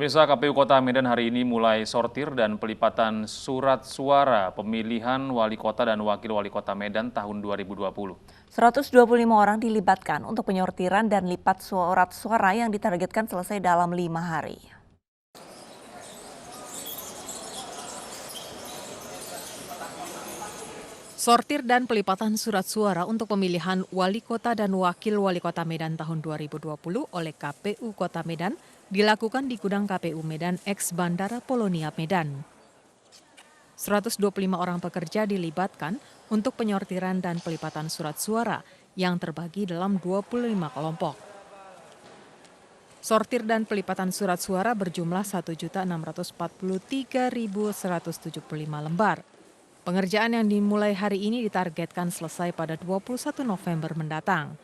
Pemirsa, KPU Kota Medan hari ini mulai sortir dan pelipatan surat suara pemilihan wali kota dan wakil wali kota Medan tahun 2020. 125 orang dilibatkan untuk penyortiran dan lipat surat suara yang ditargetkan selesai dalam 5 hari. Sortir dan pelipatan surat suara untuk pemilihan wali kota dan wakil wali kota Medan tahun 2020 oleh KPU Kota Medan dilakukan di gudang KPU Medan ex Bandara Polonia Medan. 125 orang pekerja dilibatkan untuk penyortiran dan pelipatan surat suara yang terbagi dalam 25 kelompok. Sortir dan pelipatan surat suara berjumlah 1.643.175 lembar. Pengerjaan yang dimulai hari ini ditargetkan selesai pada 21 November mendatang.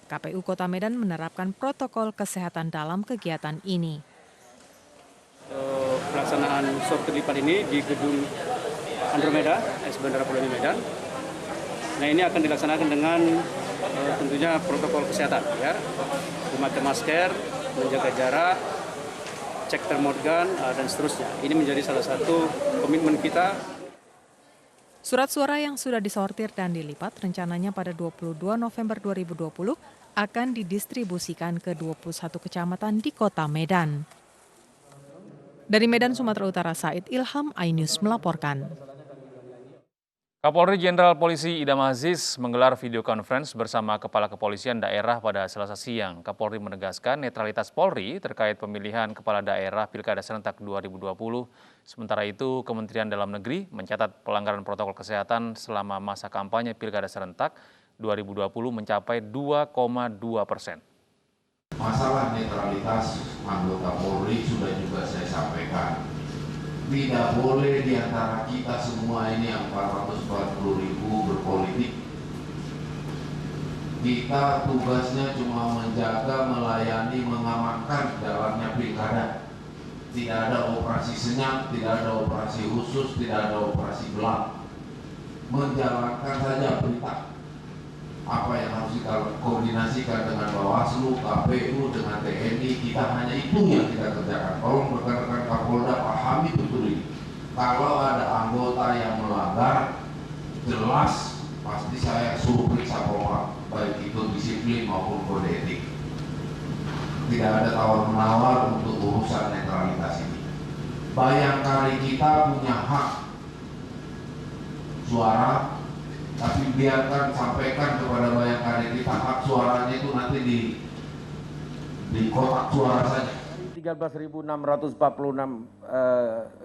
KPU Kota Medan menerapkan protokol kesehatan dalam kegiatan ini. Pelaksanaan sortir lipat ini di gedung Andromeda, ex Bandara Polonia Medan. Nah, ini akan dilaksanakan dengan tentunya protokol kesehatan, ya, memakai masker, menjaga jarak, cek termogan dan seterusnya. Ini menjadi salah satu komitmen kita. Surat suara yang sudah disortir dan dilipat rencananya pada 22 November 2020 akan didistribusikan ke 21 kecamatan di Kota Medan. Dari Medan, Sumatera Utara, Said Ilham, iNews melaporkan. Kapolri Jenderal Polisi Idam Aziz menggelar video conference bersama Kepala Kepolisian Daerah pada Selasa siang. Kapolri menegaskan netralitas Polri terkait pemilihan Kepala Daerah Pilkada Serentak 2020. Sementara itu, Kementerian Dalam Negeri mencatat pelanggaran protokol kesehatan selama masa kampanye Pilkada Serentak 2020 mencapai 2,2%. Masalah netralitas anggota Polri sudah juga saya sampaikan. Tidak boleh di antara kita semua ini yang 440.000 berpolitik. Kita tugasnya cuma menjaga, melayani, mengamankan jalannya pilkada. Tidak ada operasi senyap, tidak ada operasi khusus, tidak ada operasi gelap. Menjalankan saja perintah. Apa yang harus kita koordinasikan dengan Bawaslu, KPU, dengan TNI, kita hanya itu yang kita kerjakan. Tolong rekan-rekan Kapolda pahami betul ini. Kalau ada anggota yang melanggar, jelas pasti saya suruh periksa propam, baik itu disiplin maupun kode etik. Tidak ada tawar-menawar untuk urusan netralitas ini. Bayangkari kita punya hak suara, tapi biarkan sampaikan kepada Bayangkari kita hak suaranya itu nanti di kotak suara saja. 13.646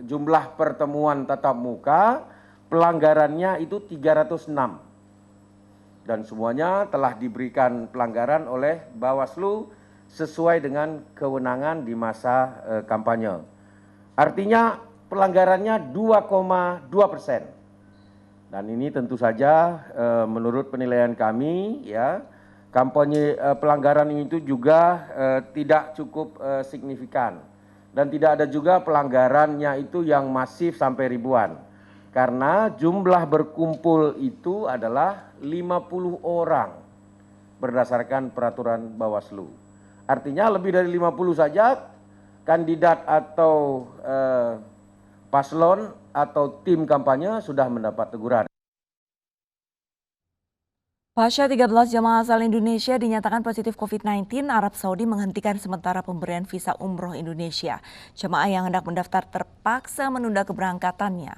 jumlah pertemuan tatap muka, pelanggarannya itu 306. Dan semuanya telah diberikan pelanggaran oleh Bawaslu sesuai dengan kewenangan di masa kampanye. Artinya pelanggarannya 2,2%. Dan ini tentu saja menurut penilaian kami, ya, kampanye pelanggaran itu juga tidak cukup signifikan. Dan tidak ada juga pelanggarannya itu yang masif sampai ribuan. Karena jumlah berkumpul itu adalah 50 orang berdasarkan peraturan Bawaslu. Artinya lebih dari 50 saja kandidat atau paslon atau tim kampanye sudah mendapat teguran. Pasca 13 jamaah asal Indonesia dinyatakan positif COVID-19, Arab Saudi menghentikan sementara pemberian visa umroh Indonesia. Jemaah yang hendak mendaftar terpaksa menunda keberangkatannya.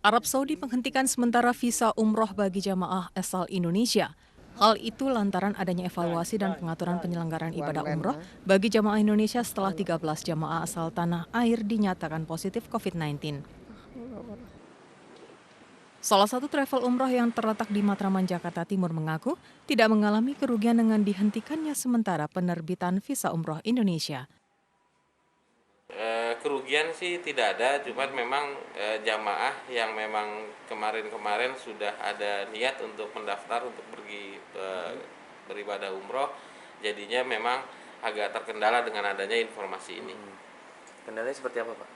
Arab Saudi menghentikan sementara visa umroh bagi jamaah asal Indonesia. Hal itu lantaran adanya evaluasi dan pengaturan penyelenggaraan ibadah umroh bagi jamaah Indonesia setelah 13 jamaah asal tanah air dinyatakan positif COVID-19. Salah satu travel umroh yang terletak di Matraman, Jakarta Timur mengaku tidak mengalami kerugian dengan dihentikannya sementara penerbitan visa umroh Indonesia. Kerugian sih tidak ada, cuman memang jamaah yang memang kemarin sudah ada niat untuk mendaftar untuk pergi beribadah umroh, jadinya memang agak terkendala dengan adanya informasi ini. Kendalanya seperti apa, Pak?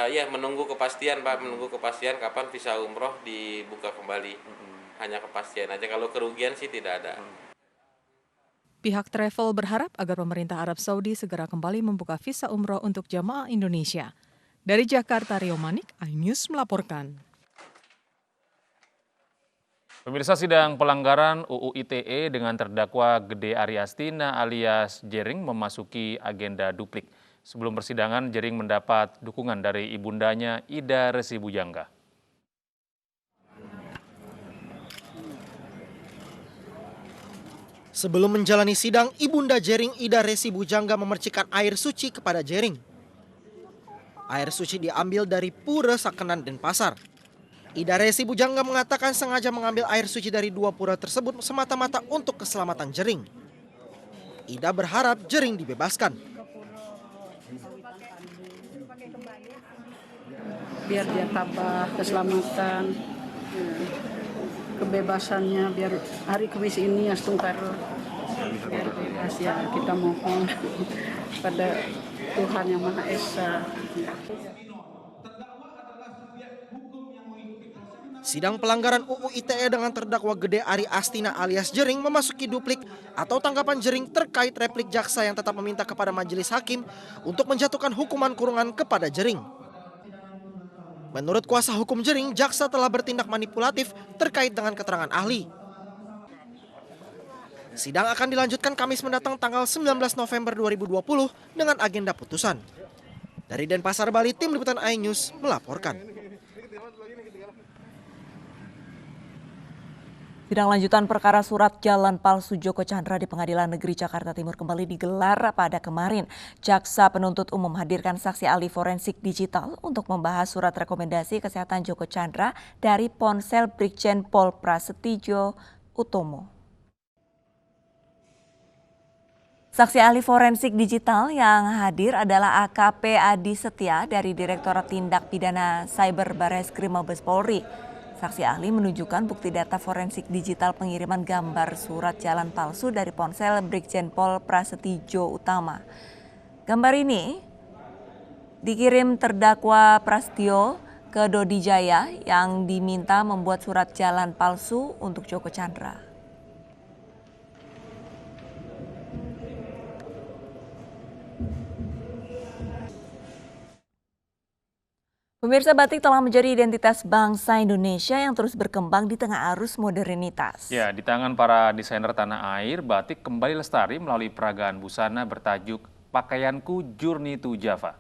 Ya, menunggu kepastian, Pak, menunggu kepastian kapan visa umroh dibuka kembali. hanya kepastian aja. Kalau kerugian sih tidak ada. Pihak travel berharap agar pemerintah Arab Saudi segera kembali membuka visa umroh untuk jamaah Indonesia. Dari Jakarta, Rio Manik, iNews melaporkan. Pemirsa, sidang pelanggaran UU ITE dengan terdakwa Gede Ari Astina alias Jering memasuki agenda duplik. Sebelum persidangan, Jering mendapat dukungan dari ibundanya Ida Resi Bujangga. Sebelum menjalani sidang, Ibunda Jering Ida Resi Bujangga memercikan air suci kepada Jering. Air suci diambil dari Pura Sakenan Denpasar. Ida Resi Bujangga mengatakan sengaja mengambil air suci dari dua pura tersebut semata-mata untuk keselamatan Jering. Ida berharap Jering dibebaskan. Biar dia tambah keselamatan, kebebasannya, biar hari Kamis ini Astungkaro biar bebas ya, kita mohon pada Tuhan Yang Maha Esa. Sidang pelanggaran UU ITE dengan terdakwa Gede Ari Astina alias Jering memasuki duplik atau tanggapan Jering terkait replik jaksa yang tetap meminta kepada majelis hakim untuk menjatuhkan hukuman kurungan kepada Jering. Menurut kuasa hukum Jering, jaksa telah bertindak manipulatif terkait dengan keterangan ahli. Sidang akan dilanjutkan Kamis mendatang tanggal 19 November 2020 dengan agenda putusan. Dari Denpasar, Bali, Tim Liputan iNews melaporkan. Sidang lanjutan perkara surat jalan palsu Joko Chandra di Pengadilan Negeri Jakarta Timur kembali digelar pada kemarin. Jaksa penuntut umum hadirkan saksi ahli forensik digital untuk membahas surat rekomendasi kesehatan Joko Chandra dari ponsel Brigjen Pol Prasetyo Utomo. Saksi ahli forensik digital yang hadir adalah AKP Adi Setia dari Direktorat Tindak Pidana Cyber Barreskrim Mabes Polri. Saksi ahli menunjukkan bukti data forensik digital pengiriman gambar surat jalan palsu dari ponsel Brigjen Pol Prasetyo Utomo. Gambar ini dikirim terdakwa Prasetyo ke Dodi Jaya yang diminta membuat surat jalan palsu untuk Joko Chandra. Pemirsa, batik telah menjadi identitas bangsa Indonesia yang terus berkembang di tengah arus modernitas. Ya, di tangan para desainer tanah air, batik kembali lestari melalui peragaan busana bertajuk Pakaianku Journey to Java.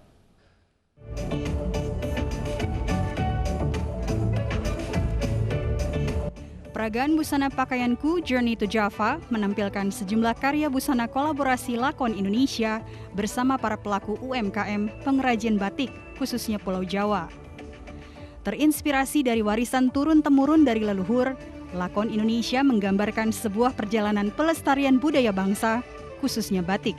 Peragaan busana Pakaianku Journey to Java menampilkan sejumlah karya busana kolaborasi lakon Indonesia bersama para pelaku UMKM pengrajin batik, khususnya Pulau Jawa. Terinspirasi dari warisan turun-temurun dari leluhur, lakon Indonesia menggambarkan sebuah perjalanan pelestarian budaya bangsa, khususnya batik.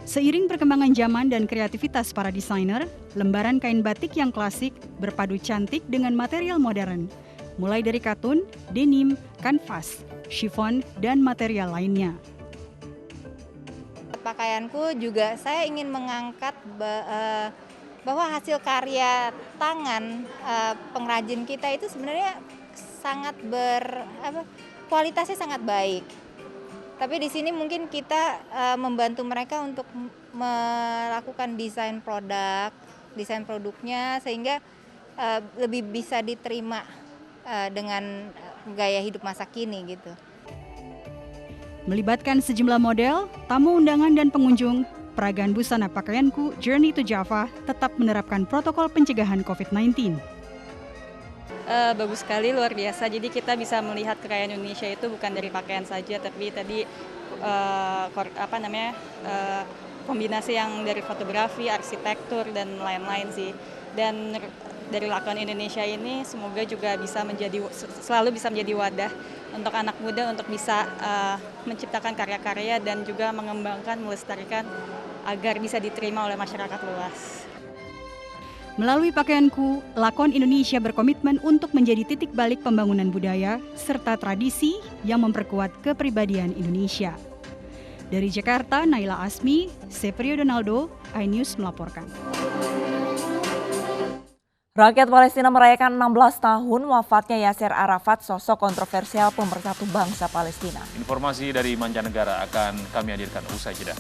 Seiring perkembangan zaman dan kreativitas para desainer, lembaran kain batik yang klasik berpadu cantik dengan material modern, mulai dari katun, denim, kanvas, chiffon, dan material lainnya. Pakaianku juga saya ingin mengangkat bahwa hasil karya tangan pengrajin kita itu sebenarnya sangat kualitasnya sangat baik. Tapi di sini mungkin kita membantu mereka untuk melakukan desain produknya sehingga lebih bisa diterima dengan gaya hidup masa kini gitu. Melibatkan sejumlah model, tamu undangan dan pengunjung, peragaan busana Pakaianku Journey to Java tetap menerapkan protokol pencegahan COVID-19. Bagus sekali, luar biasa. Jadi kita bisa melihat kekayaan Indonesia itu bukan dari pakaian saja, tapi tadi kombinasi yang dari fotografi, arsitektur dan lain-lain sih. Dan dari lakon Indonesia ini semoga juga selalu bisa menjadi wadah untuk anak muda untuk bisa menciptakan karya-karya dan juga mengembangkan, melestarikan agar bisa diterima oleh masyarakat luas. Melalui Pakaianku, lakon Indonesia berkomitmen untuk menjadi titik balik pembangunan budaya serta tradisi yang memperkuat kepribadian Indonesia. Dari Jakarta, Naila Asmi, Seprio Donaldo, iNews melaporkan. Rakyat Palestina merayakan 16 tahun wafatnya Yasser Arafat, sosok kontroversial pemersatu bangsa Palestina. Informasi dari mancanegara akan kami hadirkan usai jeda.